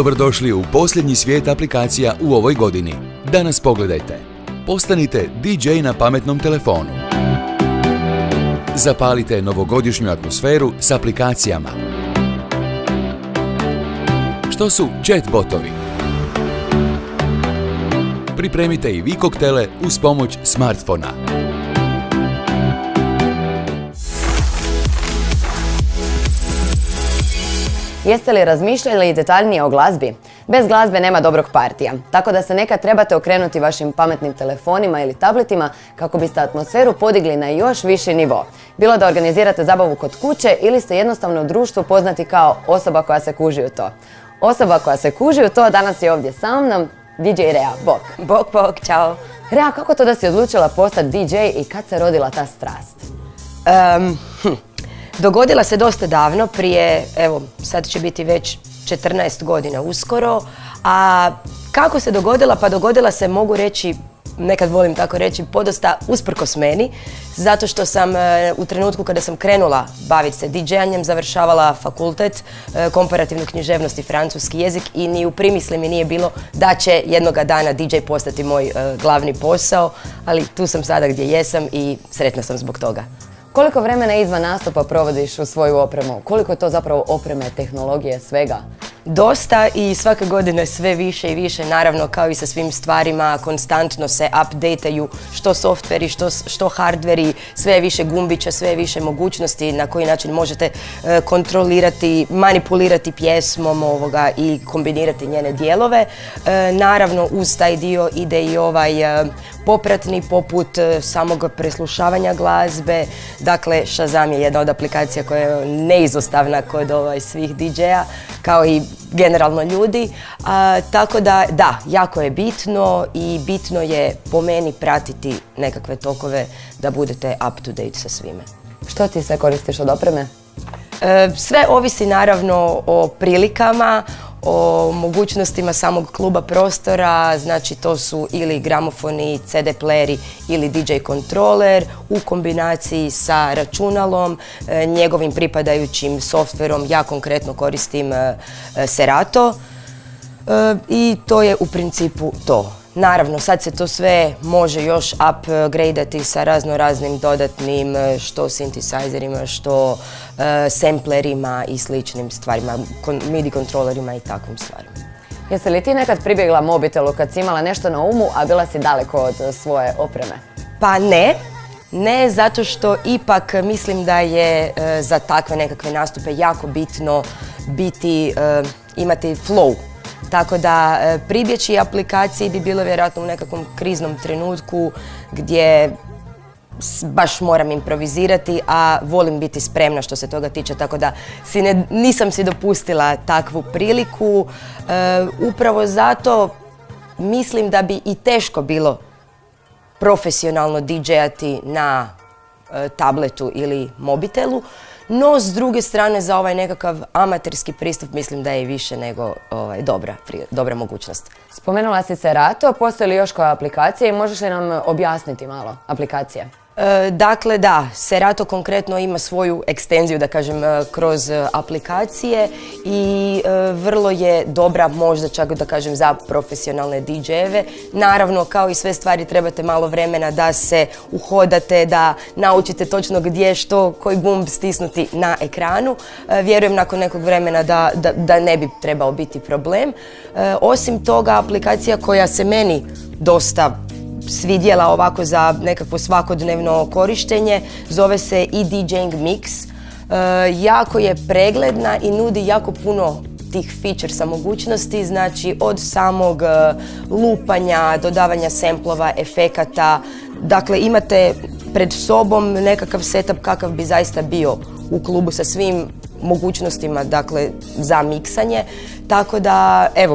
Dobrodošli u posljednji svijet aplikacija u ovoj godini. Danas pogledajte. Postanite DJ na pametnom telefonu. Zapalite novogodišnju atmosferu s aplikacijama. Što su chatbotovi? Pripremite i vi koktele uz pomoć smartfona. Jeste li razmišljali detaljnije o glazbi? Bez glazbe nema dobrog partija, tako da se nekad trebate okrenuti vašim pametnim telefonima ili tabletima kako biste atmosferu podigli na još viši nivo. Bilo da organizirate zabavu kod kuće ili ste jednostavno u društvu poznati kao osoba koja se kuži u to. Osoba koja se kuži u to danas je ovdje sa mnom, DJ Rea. Bok. Bok, čao. Rea, kako to da si odlučila postati DJ i kad se rodila ta strast? Dogodila se dosta davno, prije, evo, sad će biti već 14 godina uskoro. A kako se dogodila? Pa dogodila se, mogu reći, nekad volim tako reći, podosta usprkos meni, zato što sam u trenutku kada sam krenula baviti se DJ-anjem završavala fakultet, komparativnu književnost i francuski jezik i ni u primisli mi nije bilo da će jednoga dana DJ postati moj glavni posao, ali tu sam sada gdje jesam i sretna sam zbog toga. Koliko vremena izvan nastupa provodiš u svoju opremu? Koliko je to zapravo opreme, tehnologije, svega? Dosta i svake godine sve više i više, naravno kao i sa svim stvarima, konstantno se updateaju što softveri, što hardveri, sve je više gumbića, sve je više mogućnosti na koji način možete kontrolirati, manipulirati pjesmom i kombinirati njene dijelove. Naravno uz taj dio ide i ovaj popratni poput samog preslušavanja glazbe. Dakle, Shazam je jedna od aplikacija koja je neizostavna kod svih DJ-a, kao i generalno ljudi. Tako da, jako je bitno i bitno je po meni pratiti nekakve tokove da budete up to date sa svime. Što ti sve koristiš od opreme? Sve ovisi naravno o prilikama, o mogućnostima samog kluba prostora, znači to su ili gramofoni, CD playeri ili DJ kontroler u kombinaciji sa računalom, njegovim pripadajućim softverom. Ja konkretno koristim Serato i to je u principu to. Naravno, sad se to sve može još upgradeati sa raznim dodatnim što synthesizerima, što samplerima i sličnim stvarima, MIDI kontrolerima i takvim stvarima. Jesi li ti nekad pribjegla mobitelu kad si imala nešto na umu, a bila si daleko od svoje opreme? Pa ne. Ne, zato što ipak mislim da je za takve nekakve nastupe jako bitno imati flow. Tako da pribjeći aplikaciji bi bilo vjerojatno u nekakvom kriznom trenutku gdje baš moram improvizirati, a volim biti spremna što se toga tiče, tako da nisam si dopustila takvu priliku. Upravo zato mislim da bi i teško bilo profesionalno DJ-ati na tabletu ili mobitelu, no s druge strane za ovaj nekakav amaterski pristup mislim da je više nego dobra mogućnost. Spomenula si Serato, postoji li još koja aplikacija i možeš li nam objasniti malo aplikacije? Dakle, da, Serato konkretno ima svoju ekstenziju, da kažem, kroz aplikacije i vrlo je dobra, možda čak da kažem, za profesionalne DJ-eve. Naravno, kao i sve stvari, trebate malo vremena da se uhodate, da naučite točno gdje, što, koji gumb stisnuti na ekranu. Vjerujem nakon nekog vremena da ne bi trebao biti problem. Osim toga, aplikacija koja se meni dosta svidjela ovako za nekakvo svakodnevno korištenje, zove se i DJing Mix. Jako je pregledna i nudi jako puno tih featuresa mogućnosti, znači od samog lupanja, dodavanja samplova, efekata. Dakle, imate pred sobom nekakav setup kakav bi zaista bio u klubu sa svim mogućnostima, dakle, za miksanje. Tako da, evo,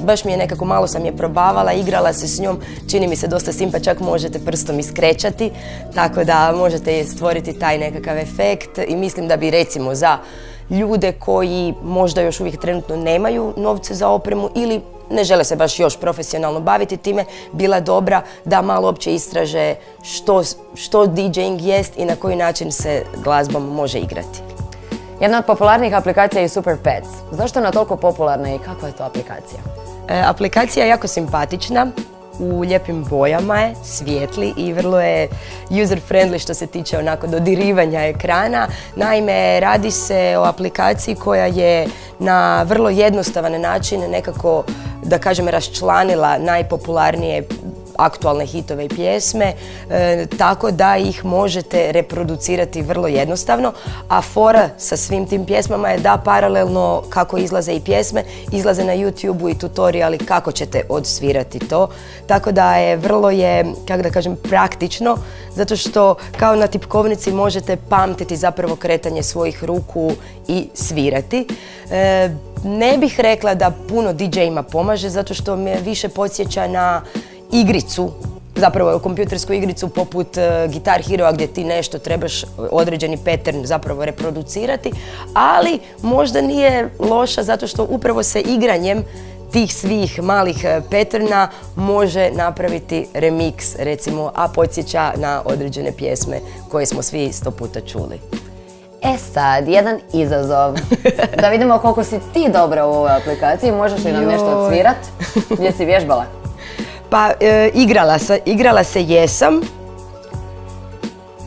baš mi je nekako, malo sam je probavala, igrala se s njom, čini mi se dosta simpa, čak možete prstom iskrećati, tako da možete stvoriti taj nekakav efekt i mislim da bi recimo za ljude koji možda još uvijek trenutno nemaju novce za opremu ili ne žele se baš još profesionalno baviti time, bila dobra da malo opće istraže što DJing jest i na koji način se glazbom može igrati. Jedna od popularnijih aplikacija je Super Pets. Zašto je ona toliko popularna i kakva je to aplikacija? Aplikacija je jako simpatična, u lijepim bojama je, svijetli i vrlo je user friendly što se tiče onako dodirivanja ekrana. Naime, radi se o aplikaciji koja je na vrlo jednostavan način nekako, da kažem, raščlanila najpopularnije aktualne hitove i pjesme, tako da ih možete reproducirati vrlo jednostavno, a fora sa svim tim pjesmama je da paralelno kako izlaze i pjesme, izlaze na YouTube-u i tutoriali kako ćete odsvirati to, tako da je vrlo je, kako da kažem, praktično, zato što kao na tipkovnici možete pamtiti zapravo kretanje svojih ruku i svirati. Ne bih rekla da puno DJ-ima pomaže, zato što me više podsjeća na igricu, zapravo kompjutersku igricu poput Guitar Hero gdje ti nešto trebaš određeni pattern zapravo reproducirati, ali možda nije loša zato što upravo se igranjem tih svih malih patterna može napraviti remix, recimo, a podsjeća na određene pjesme koje smo svi 100 puta čuli. E sad, jedan izazov. Da vidimo koliko si ti dobra u ovoj aplikaciji. Možeš li nam nešto odsvirat? Gdje si vježbala? Pa, igrala se jesam.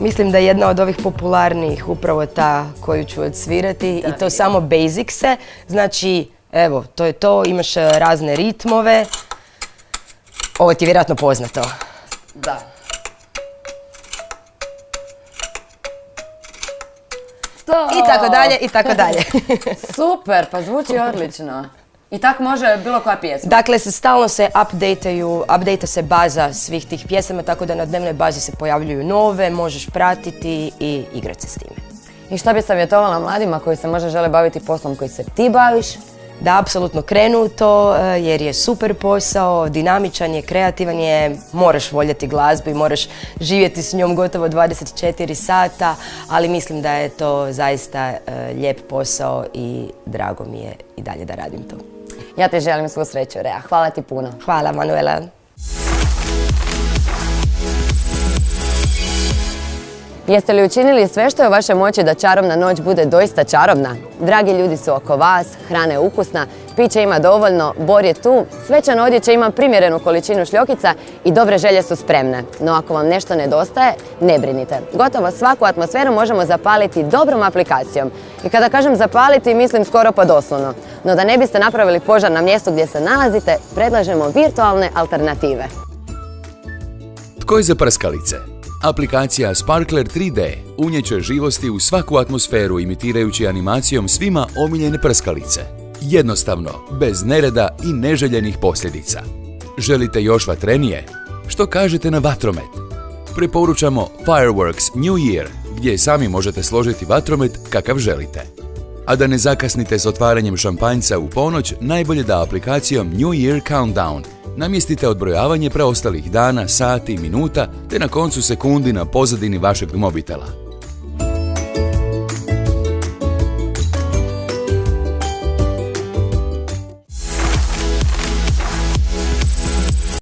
Mislim da je jedna od ovih popularnijih upravo ta koju ću odsvirati i to samo basics-e. Znači, evo, to je to, imaš razne ritmove. Ovo ti je vjerojatno poznato. Da. I tako dalje, i tako dalje. Super, pa zvuči odlično. I tak može bilo koja pjesma? Dakle, stalno se update se baza svih tih pjesama, tako da na dnevnoj bazi se pojavljuju nove, možeš pratiti i igrati se s time. I što bi savjetovala mladima koji se možda žele baviti poslom koji se ti baviš? Da, apsolutno krenu u to jer je super posao, dinamičan je, kreativan je, moraš voljeti glazbu i moraš živjeti s njom gotovo 24 sata, ali mislim da je to zaista lijep posao i drago mi je i dalje da radim to. Ja ti želim svu sreću, Rea. Hvala ti puno. Hvala, Manuela. Jeste li učinili sve što je u vašoj moći da čarobna noć bude doista čarobna? Dragi ljudi su oko vas, hrana je ukusna, piće ima dovoljno, Bor je tu, svečana odjeća ima primjerenu količinu šljokica i dobre želje su spremne. No ako vam nešto nedostaje, ne brinite. Gotovo svaku atmosferu možemo zapaliti dobrom aplikacijom. I kada kažem zapaliti, mislim skoro pa doslovno. No da ne biste napravili požar na mjestu gdje se nalazite, predlažemo virtualne alternative. Tko je za prskalice? Aplikacija Sparkler 3D unijeće živosti u svaku atmosferu imitirajući animacijom svima omiljene prskalice. Jednostavno, bez nereda i neželjenih posljedica. Želite još vatrenije? Što kažete na vatromet? Preporučamo Fireworks New Year, gdje sami možete složiti vatromet kakav želite. A da ne zakasnite s otvaranjem šampanjca u ponoć, najbolje da aplikacijom New Year Countdown namjestite odbrojavanje preostalih dana, sati, minuta, te na koncu sekundi na pozadini vašeg mobitela.